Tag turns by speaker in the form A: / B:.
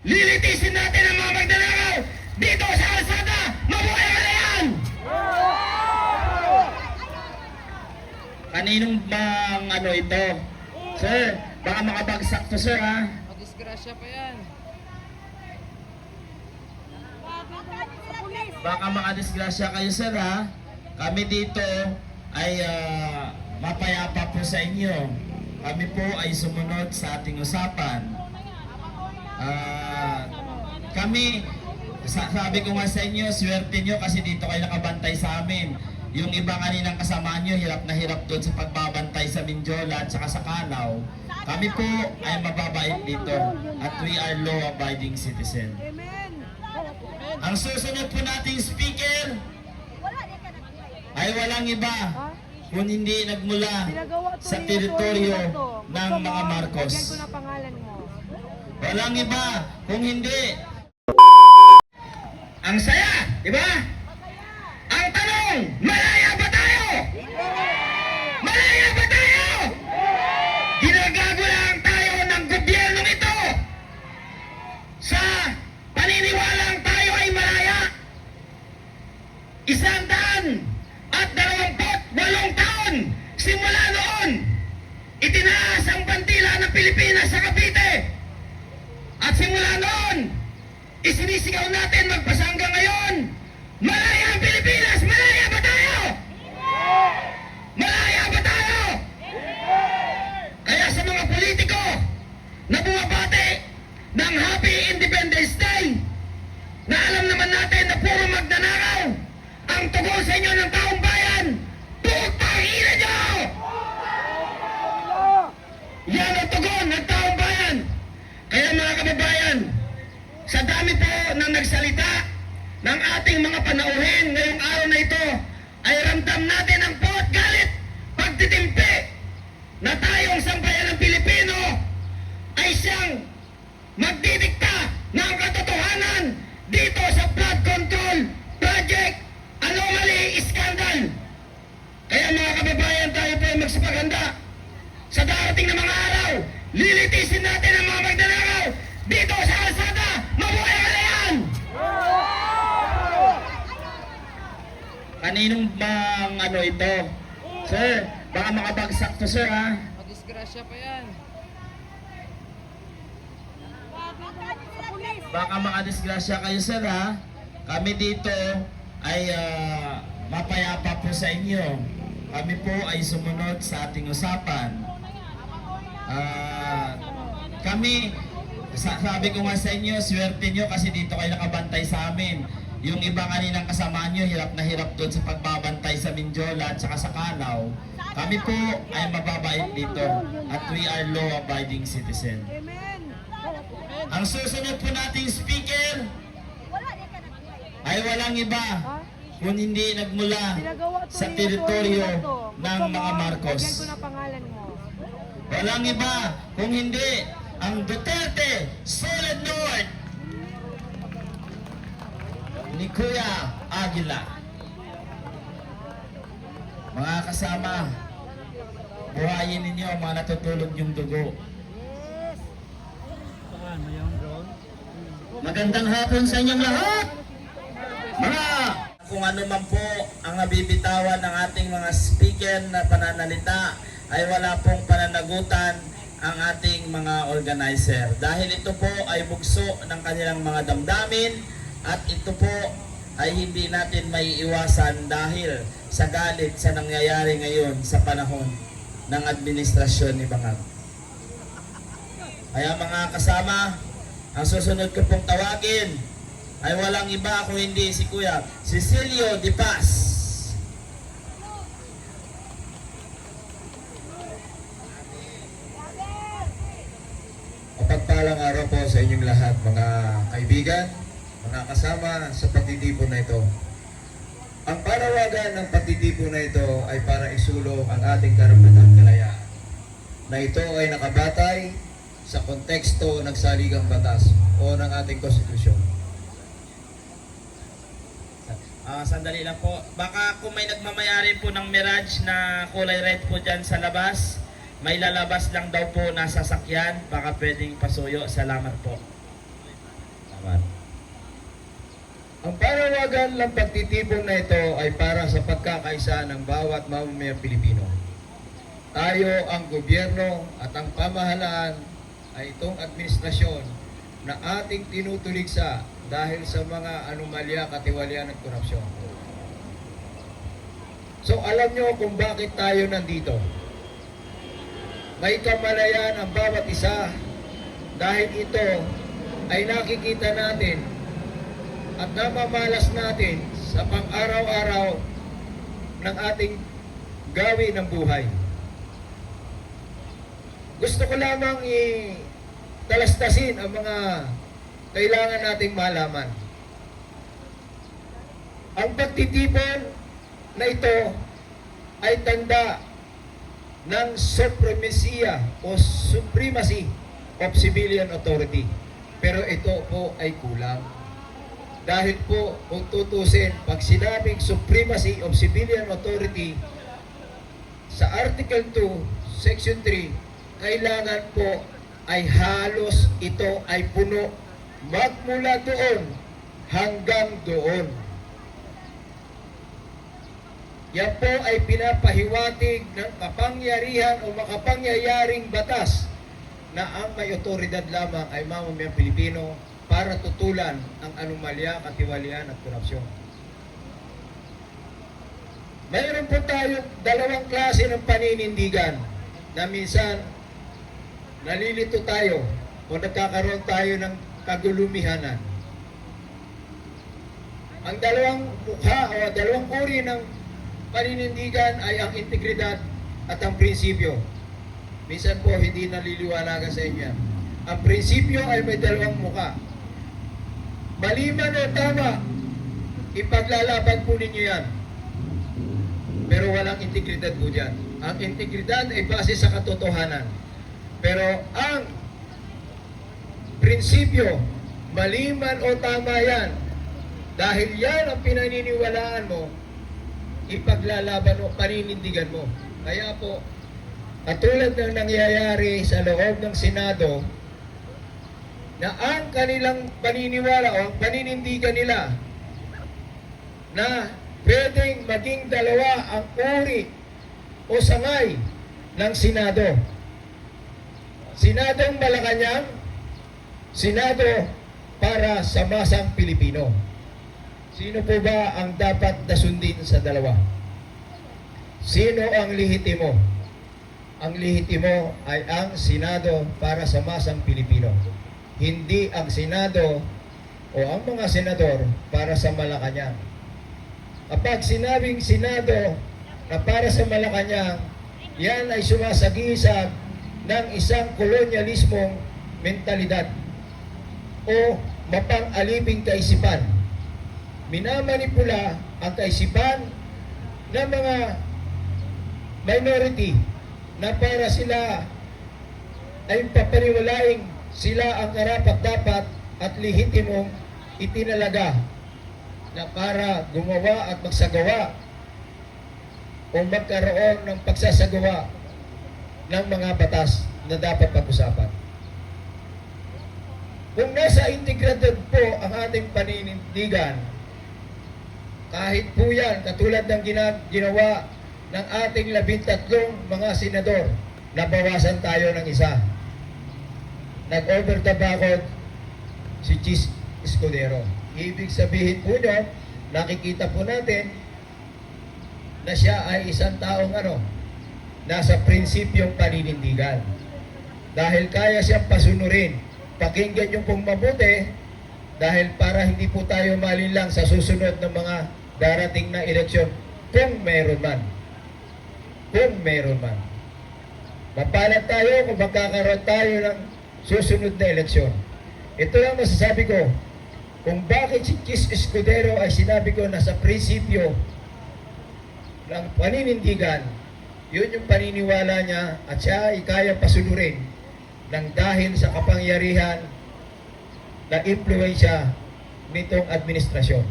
A: Lilitisin natin ang mga magnanakaw dito sa kalsada. Mabuhay ang alayan! Kaninong bang ano ito? Sir, baka makabagsak to sir ha?
B: Madisgrasya pa yan.
A: Baka makadisgrasya kayo sir ha? Kami dito ay mapayapa po sa inyo. Kami po ay sumunod sa ating usapan. Kami, sabi ko nga sa inyo, swerte nyo kasi dito kayo nakabantay sa amin. Yung iba kaninang kasama nyo, hirap na hirap doon sa pagbabantay sa Mindiola at saka sa Kalaw. Kami po ay mababait dito at we are law-abiding citizen. Ang susunod po nating speaker ay walang iba kung hindi nagmula sa teritoryo ng mga Marcos. Walang iba kung hindi ang saya, di ba? Ang tanong, malaya ba tayo? Malaya ba tayo? Ginagago lang tayo ng gobyernong ito sa paniniwalang tayo ay malaya. 128 taon simula noon itinaas ang bandila ng Pilipinas sa Cavite. At simula noon, isinisigaw natin magpasa hanggang ngayon, malaya ang Pilipinas! Malaya ba tayo? Malaya ba tayo? Kaya sa mga politiko na bumabati ng Happy Independence Day, na alam naman natin na puro magnanakaw, ang tugon sa inyo ng taong bayan, putang ina nyo! Yan ang tugon ng taong bayan. Kaya mga kababayan, sa dami po ng nagsalita ng ating mga panauhin ngayong araw na ito, ay ramdam natin ang pot, galit, pagtitimpi na tayong sambayan ng Pilipino ay siyang magdidikta ng katotohanan dito sa flood control project anomaly scandal. Kaya mga kababayan, tayo po ay magsipaganda sa darating na mga araw. Lilitisin natin ang mga magnanakaw dito sa kalsada. Mabuhay ang alayan! Kaninong bang ano ito? Sir, baka makabagsak to sir ha?
B: Madisgrasya pa yan.
A: Baka makadisgrasya kayo sir ha? Kami dito ay mapayapa po sa inyo. Kami po ay sumunod sa ating usapan. Kami, sabi ko nga sa inyo, swerte nyo kasi dito kayo nakabantay sa amin. Yung iba kaninang kasama nyo, hirap na hirap doon sa pagbabantay sa Mindiola at saka sa Kalaw. Kami po ay mababait dito at we are law-abiding citizen. Ang susunod po nating speaker ay walang iba kung hindi nagmula sa teritoryo ng mga Marcos. Walang iba kung hindi ang Duterte Solid North ni Kuya Aguila. Mga kasama, buhayin ninyo ang mga natutulog yung dugo. Magandang hapon sa inyong lahat. Mga kung ano man po ang nabibitawan ng ating mga speaker na pananalita ay wala pong pananagutan ang ating mga organizer. Dahil ito po ay bugso ng kanilang mga damdamin at ito po ay hindi natin maiiwasan dahil sa galit sa nangyayari ngayon sa panahon ng administrasyon ni Bangag. Kaya mga kasama, ang susunod ko pong tawagin ay walang iba kung hindi si Kuya Cecilio De Paz.
C: Mapagpalang araw po sa inyong lahat, mga kaibigan, mga kasama sa pagtitipon na ito. Ang panawagan ng pagtitipon na ito ay para isulong ang ating karapatang kalayaan, na ito ay nakabatay sa konteksto ng saligang batas o ng ating konstitusyon.
A: Sandali lang po. Baka kung may nagmamayari po ng Mirage na kulay red po dyan sa labas, may lalabas lang daw po na sasakyan. Baka pwedeng pasuyo. Salamat po.
C: panawagan ng pagtitipon na ito ay para sa pagkakaisa ng bawat mamamayang Pilipino. Tayo ang gobyerno at ang pamahalaan ay itong administrasyon na ating tinutuligsa dahil sa mga anomalya, katiwalian at korupsyon. So alam nyo kung bakit tayo nandito. May kamalayan ang bawat isa dahil ito ay nakikita natin at namamalas natin sa pang-araw-araw ng ating gawin ng buhay. Gusto ko lamang talastasin ang mga kailangan nating malaman. Ang pagtitipon na ito ay tanda ng supremacy of civilian authority. Pero ito po ay kulang. Dahil po, kung tutusin, pag sinabing supremacy of civilian authority sa Article 2, Section 3, kailangan po ay halos ito ay puno magmula doon hanggang doon. Yan po ay pinapahiwatig ng kapangyarihan o makapangyayaring batas na ang may otoridad lamang ay mamamayang Pilipino para tutulan ang anomalya, katiwalian at korupsyon. Mayroon po tayong dalawang klase ng paninindigan na minsan nalilito tayo o nagkakaroon tayo ng kagulumihanan. Ang dalawang mukha o dalawang uri ng paninindigan ay ang integridad at ang prinsipyo. Minsan po hindi naliliwanagan sa inyo. Ang prinsipyo ay may dalawang mukha. Mali man o tama, ipaglalaban po ninyo yan. Pero walang integridad po dyan. Ang integridad ay base sa katotohanan. Pero ang prinsipyo, mali man o tama yan, dahil yan ang pinaniniwalaan mo, ipaglalaban o paninindigan mo. Kaya po, katulad ng nangyayari sa loob ng Senado, na ang kanilang paniniwala o ang paninindigan nila na pwedeng maging dalawa ang uri o sangay ng Senado. Senadong Malacanang, Senado para sa masang Pilipino. Sino po ba ang dapat nasundin sa dalawa? Sino ang lehitimo? Ang lehitimo ay ang Senado para sa masang Pilipino. Hindi ang Senado o ang mga senador para sa Malacanang. Kapag sinabing Senado na para sa Malacanang, yan ay sumasagisag ng isang kolonyalismong mentalidad o mapang-aliping kaisipan. Minamanipula ang kaisipan ng mga minority na para sila ay papaniwalaing sila ang karapat-dapat at lehitimong itinalaga na para gumawa at magsagawa o magkaroon ng pagsasagawa ng mga batas na dapat pag-usapan. Kung nasa integridad po ang ating paninindigan, kahit po yan, katulad ng ginawa ng ating 13 mga senador, nabawasan tayo ng isa. Nag-over the record si Chis Escudero. Ibig sabihin po nyo, nakikita po natin na siya ay isang taong nasa prinsipyong paninindigan. Dahil kaya siyang pasunurin. Pakinggan nyo pong mabuti dahil para hindi po tayo malinlang sa susunod ng mga darating na eleksyon kung meron man. Kung meron man. Mapalad tayo kung magkakaroon tayo ng susunod na eleksyon. Ito lang masasabi ko, kung bakit si Chis Escudero ay sinabi ko na sa prinsipyo ng paninindigan, yun yung paniniwala niya at siya ay kaya pasunurin ng dahil sa kapangyarihan na impluensya nitong administrasyon.